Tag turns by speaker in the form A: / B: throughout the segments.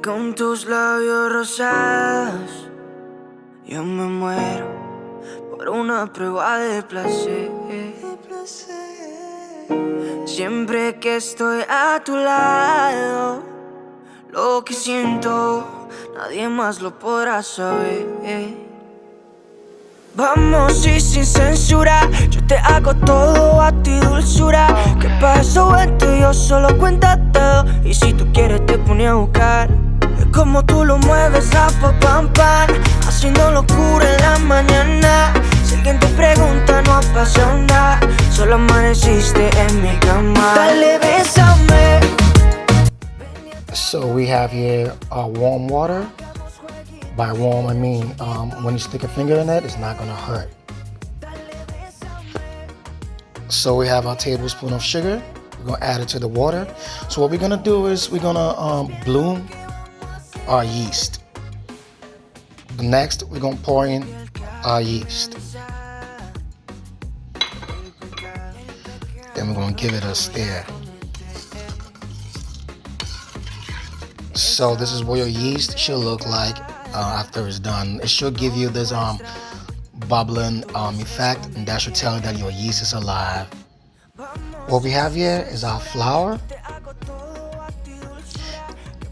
A: Con tus labios rosados, yo me muero por una prueba de placer. Siempre que estoy a tu lado, lo que siento, nadie más lo podrá saber. Vamos y sin censura, yo te hago todo a ti dulzura. Que pa' eso vente, yo solo cuéntate. Y si tú quieres te pone a buscar. Es como tú lo mueves, pam pam, haciendo locura en la mañana. Si alguien te pregunta no ha pasado nada, solo amaneciste en mi cama. Dale, bésame.
B: So we have here warm water. By warm, I mean when you stick a finger in it, it's not gonna hurt. So we have our tablespoon of sugar. We're gonna add it to the water. So what we're gonna do is we're gonna bloom our yeast. Next, we're gonna pour in our yeast. Then we're gonna give it a stir. So this is what your yeast should look like after it's done. It should give you this bubbling effect, and that should tell you that your yeast is alive. What we have here is our flour,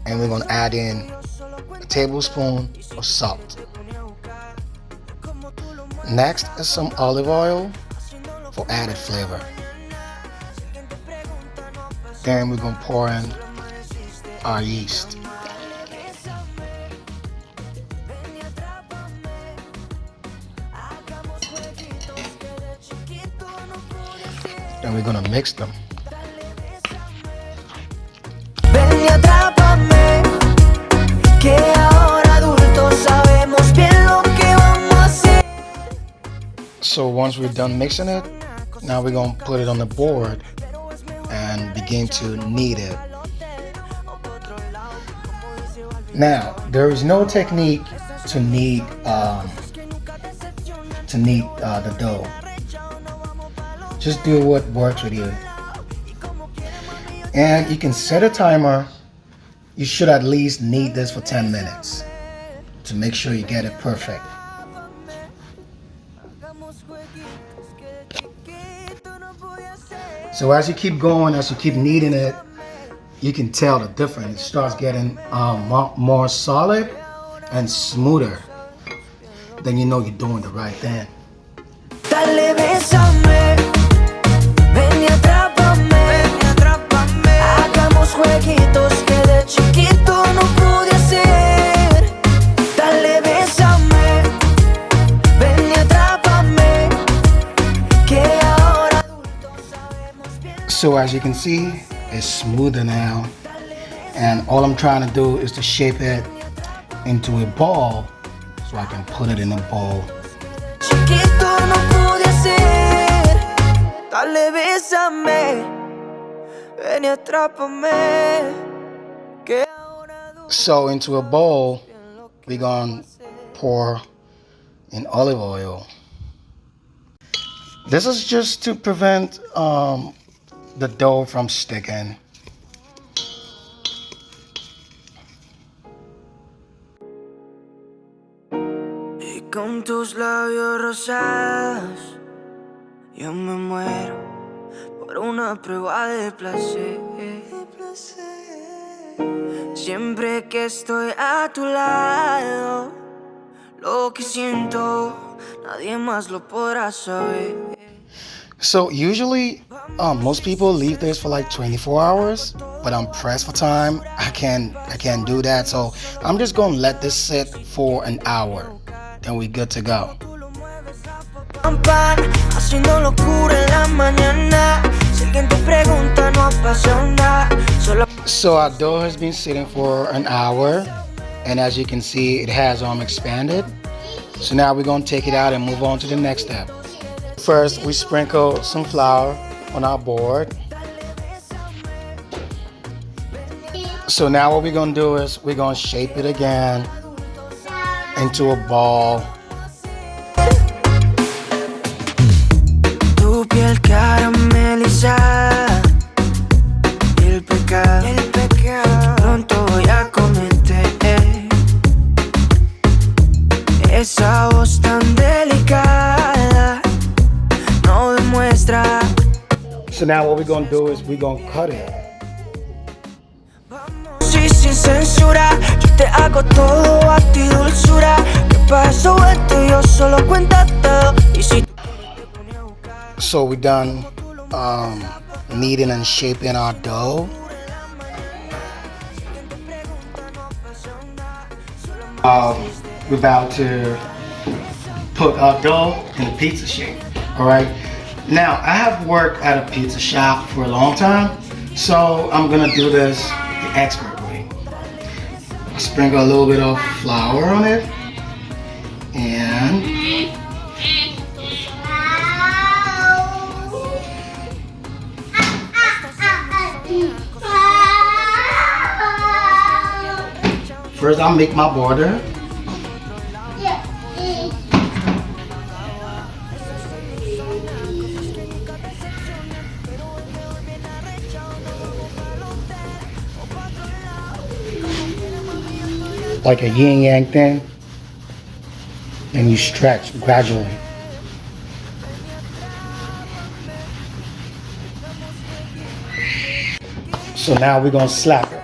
B: and we're gonna add in a tablespoon of salt. Next is some olive oil for added flavor. Then we're gonna pour in our yeast. And we're gonna mix them.
A: Ven y atrápame, que ahora adultos sabemos bien lo que vamos a hacer.
B: So once we're done mixing it, now we're gonna put it on the board and begin to knead it. Now, there is no technique to knead the dough. Just do what works with you. And you can set a timer. You should at least knead this for 10 minutes to make sure you get it perfect. So as you keep going, as you keep kneading it, you can tell the difference. It starts getting more solid and smoother. Then you know you're doing the right thing.
A: Dale, bésame, ven y atrápame, hagamos jueguitos que de chiquito no pude hacer. Dale, bésame, ven y atrápame, que ahora adultos sabemos bien.
B: So as you can see, it's smoother now, and all I'm trying to do is to shape it into a ball so I can put it in a bowl.
A: Chiquito no pude hacer. Dale, bésame, ven y atrápame, que ahora
B: So into a bowl, we're gonna pour in olive oil. This is just to prevent the dough from sticking.
A: Y con tus labios rosados, yo me muero por una prueba de placer. Siempre que estoy a tu lado, lo que siento, nadie más lo podrá saber.
B: So usually, most people leave this for like 24 hours, but I'm pressed for time. I can't do that, so I'm just gonna let this sit for an hour. Then we're good to go.
A: Haciendo locura en la mañana. Si alguien te pregunta no ha pasado nada.
B: So our dough has been sitting for an hour, and as you can see, it has expanded. So now we're gonna take it out and move on to the next step. First, we sprinkle some flour on our board. So now what we're gonna do is we're gonna shape it again into a ball.
A: Tu piel caramelizada, el pecado pronto voy a cometer. Esa voz tan delicada no demuestra.
B: So now what we're gonna do is we're gonna cut it.
A: Sí, sin censura, yo te hago todo a ti, dulzura. Que pa' eso esto yo solo cuéntate. Y si
B: So we're done kneading and shaping our dough. We're about to put our dough in a pizza shape. All right. Now I have worked at a pizza shop for a long time, so I'm gonna do this the expert way. I sprinkle a little bit of flour on it, and first I'll make my border. Like a yin yang thing, and you stretch gradually. So now we're gonna slap it.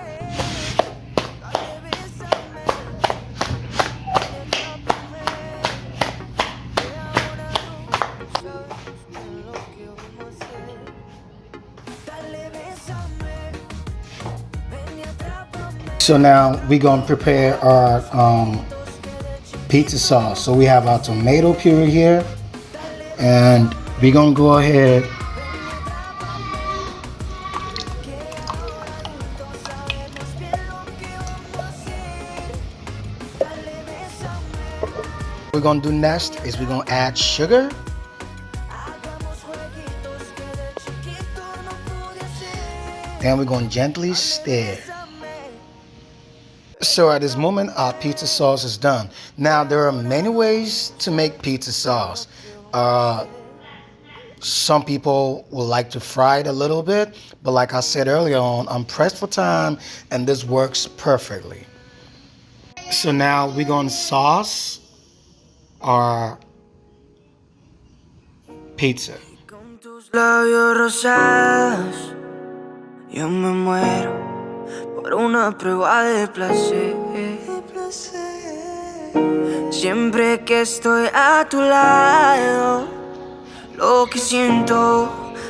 B: So now we're gonna prepare our pizza sauce. So we have our tomato puree here, and we're gonna go ahead what we're gonna do next is we're gonna add sugar. Then we're gonna gently stir. So at this moment, our pizza sauce is done. Now, there are many ways to make pizza sauce. Some people would like to fry it a little bit, but like I said earlier on, I'm pressed for time, and this works perfectly. So now we're going to sauce our pizza.
A: con tus labios rosados, yo me muero por una prueba de placer. Siempre que estoy a tu lado, lo que siento,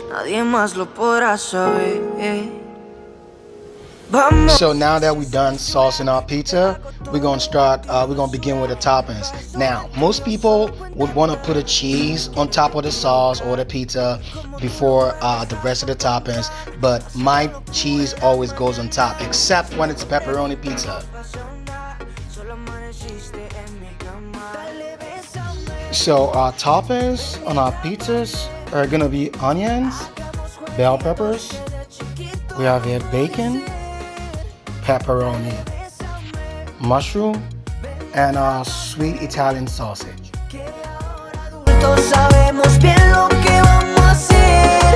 A: nadie más lo podrá saber. Vamos.
B: So now that we're done saucing our pizza, we're gonna begin with the toppings. Now, most people would want to put a cheese on top of the sauce or the pizza before the rest of the toppings, but my cheese always goes on top, except when it's pepperoni pizza. So our toppings on our pizzas are gonna be onions, bell peppers, we have here bacon, pepperoni, mushroom, and our sweet Italian sausage.
A: Sabemos bien lo que vamos a hacer.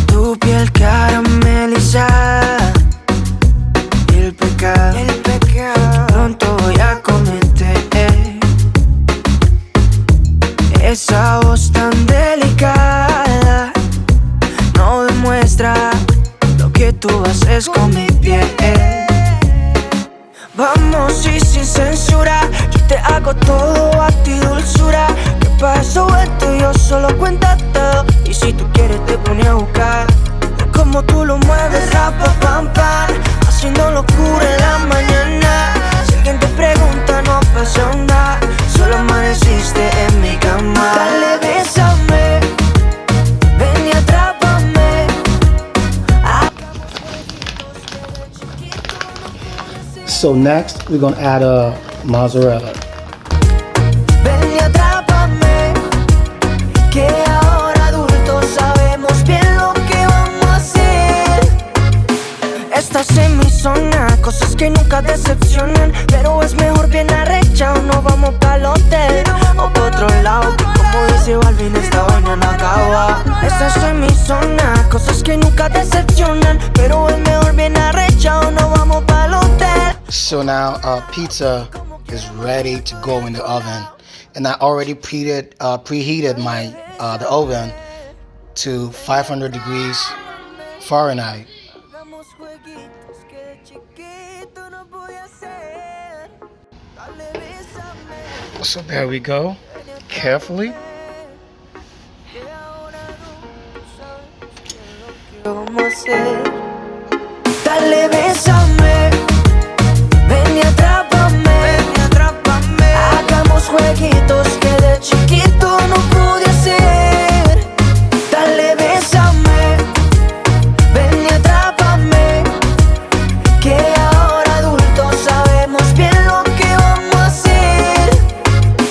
A: Tu piel caramelizada, el pecado pronto voy a cometer. Esa voz tan delicada no demuestra lo que tú haces con mi piel. Vamos y sin censura, yo te hago todo a ti, dulzura. Que pa' eso esto yo solo cuéntate. Y si tú quieres te pone a buscar. Como tú lo mueves, rapa, pam, pam, haciendo locura en la mañana. Si alguien te pregunta no pasa nada, solo amaneciste en mi cama. Dale, bésame, ven y atrápame.
B: So next, we're gonna add a mozzarella.
A: Ven y atrápame, que ahora adultos sabemos bien lo que vamos a hacer. Estás en mi zona, cosas que nunca decepcionan, pero es mejor bien arrechado, no vamos pa'l hotel o pa' otro lado, que como dice Balvin, esta vaina no acaba. Estás en mi zona, cosas que nunca decepcionan, pero es mejor bien arrechado, no vamos pa'l hotel.
B: So now our pizza is ready to go in the oven. And I already preheated my the oven to 500 degrees Fahrenheit.
A: Hagamos jueguitos que de chiquito no podía hacer. Dale, bésame,
B: So there we go.
A: ven y
B: Carefully.
A: atrápame. Que ahora adultos sabemos bien lo que vamos a hacer. Dale, bésame, ven y atrápame, ven y atrápame. Hagamos jueguitos que de chiquito no pude hacer. Dale, bésame, ven y atrápame. Que ahora adultos sabemos bien lo que vamos a hacer.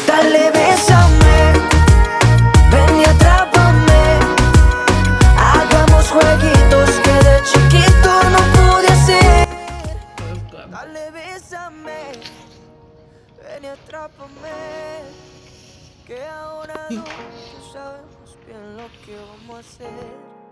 A: Dale, bésame, ven y atrápame. Hagamos jueguitos que de chiquito no pude hacer. Dale, bésame, ven y atrápame. Que ahora adultos sabemos bien lo que vamos a hacer.